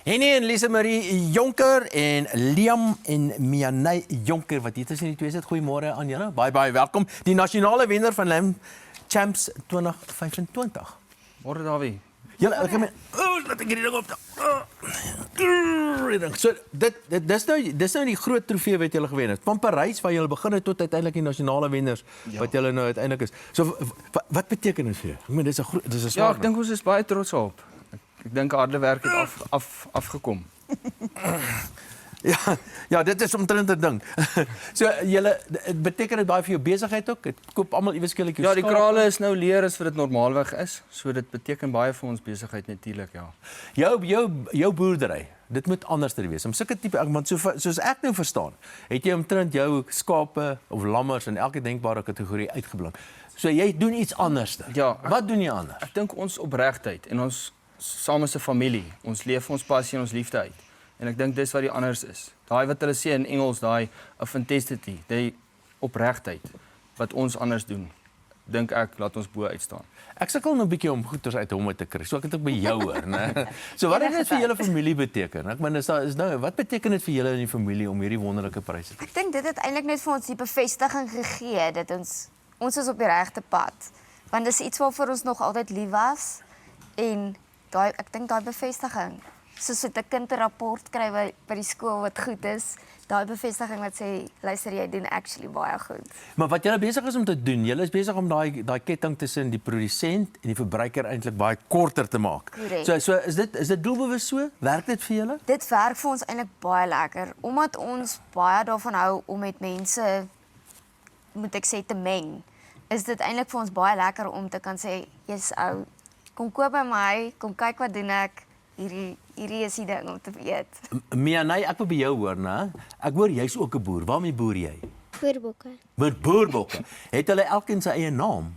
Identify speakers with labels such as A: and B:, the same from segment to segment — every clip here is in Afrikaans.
A: Henny en Lise Marie Jonker en Liam en Mianay Jonker, wat hier tussen die twee sit. Goeiemôre aan julle. Baie welkom. Die nasionale wenner van Lam Champs 2025.
B: Môre Dawie.
A: Julle, ek meen, laat ek hierdie ding op. So dis nou die groot trofee wat julle gewen het. Van Parys waar julle begin het tot uiteindelik die nasionale wenners wat julle nou uiteindelik is. So wat beteken dit vir jou? Ek meen dis 'n
B: Ja, ek dink ons is baie trots op. Ek dink harde werk het afgekom.
A: Ja, dit is omtrent 'n ding. So julle beteken dit baie vir jou besigheid ook? Dit koop almal iewers skielik jou
B: Ja, die krale is nou leer as wat dit normaalweg is. So dit beteken baie vir ons besigheid natuurlik, ja.
A: Jou boerdery, dit moet anders wees. Om sulke tipe, want soos ek nou verstaan, het jy omtrent jou skape of lammers in elke denkbare kategorie uitgeblink. So jy doen iets anders.
B: Ja,
A: Wat doen jy anders?
B: Ek dink ons opregtheid en ons saam as 'n familie, ons leef ons passie en ons liefde uit. En ek dink dis wat die anders is. Daai wat hulle sê in Engels, daai authenticity, die opregtheid wat ons anders doen, dink ek laat ons bo uitstaan.
A: Ek sukkel nou 'n bietjie om goeders uit hom te kry. So ek het ook by jou hoor, né? So wat het dit vir julle familie beteken? Ek meen is nou wat beteken dit vir julle in die familie om hierdie wonderlike pryse te?
C: Ek dink dit het eintlik net vir ons die bevestiging gegee dat ons is op die regte pad. Want dis iets waarvoor ons nog altyd lief was en ek dink daai bevestiging, soos 'n kind 'n rapport kry by die skool wat goed is, daai bevestiging wat sê luister jy doen actually baie goed.
A: Maar wat julle besig is om te doen, julle is besig om daai ketting tussen die produsent en die verbruiker eintlik baie korter te maak.
C: Correct.
A: So is dit doelbewus so? Werk dit vir julle?
C: Dit werk vir ons eintlik baie lekker omdat ons baie daarvan hou om met mense, moet ek sê, te meng. Is dit eintlik vir ons baie lekker om te kan sê, jy's ou, kom koop by my, kom kyk wat doen ek. Hierdie is die ding om te weet.
A: Mianay, ek wil by jou hoor, né? Ek hoor jy's ook 'n boer. Waarmee boer jy?
D: Boerbokke.
A: Met boerbokke. Het hulle elkeen sy eie naam?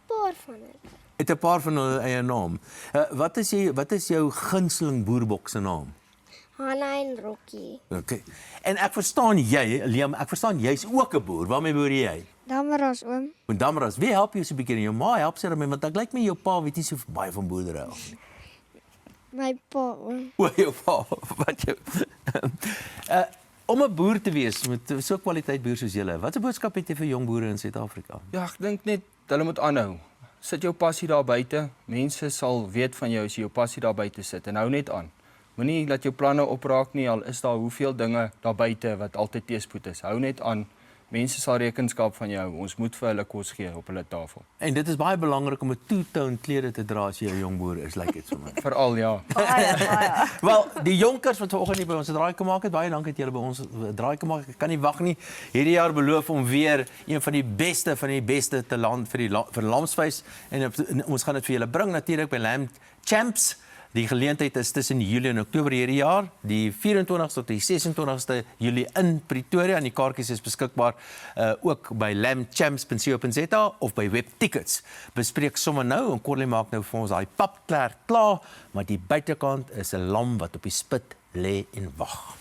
D: Paar van hulle.
A: Het 'n paar van hulle eie naam. Wat is jou gunsteling boerbok se naam?
D: Hanna en Rocky.
A: Okay. En ek verstaan jy, Liam, ek verstaan jy's ook 'n boer. Waarmee boer jy?
D: Dammeras oom.
A: En Damras, wie help jou so 'n bietjie? Jou ma help sy daarmee want ek lyk my jou pa weet nie so baie van boerdery af nie.
D: My pa oom.
A: O, jou pa, wat jou. Om 'n boer te wees met so 'n kwaliteit boer soos julle. Wat 'n boodskap het jy vir jong boere in Suid-Afrika?
B: Ja, ek dink net hulle moet aanhou. Sit jou passie daar buite. Mense sal weet van jou as jy jou passie daar buite sit en hou net aan. Moenie laat jou planne opraak nie, al is daar hoeveel dinge daar buite wat altyd teëspoed is. Hou net aan. Mense sal rekenskap van jou. Ons moet vir hulle kos gee op hulle tafel.
A: En dit is baie belangrik om 'n two-tone klere te dra as jy 'n jong boer is, lyk dit vir my.
B: Veral ja.
C: Baie.
A: Wel, die jonkers wat vanoggend hier by ons 'n draai gemaak het, baie dankie dat julle by ons 'n draai gemaak het. Ek kan nie wag nie. Hierdie jaar beloof om weer een van die beste te land vir lamsvleis en ons gaan dit vir julle bring natuurlik by Lam Champs. Die geleentheid is tussen Julie en Oktober hierdie jaar, die 24ste tot die 26ste Julie in Pretoria en die kaartjies is beskikbaar ook by lamchamps.co.za of by Webtickets. Bespreek sommer nou en Corley maak nou vir ons daai papkler klaar, maar die buitekant is 'n lam wat op die spit lê en wag.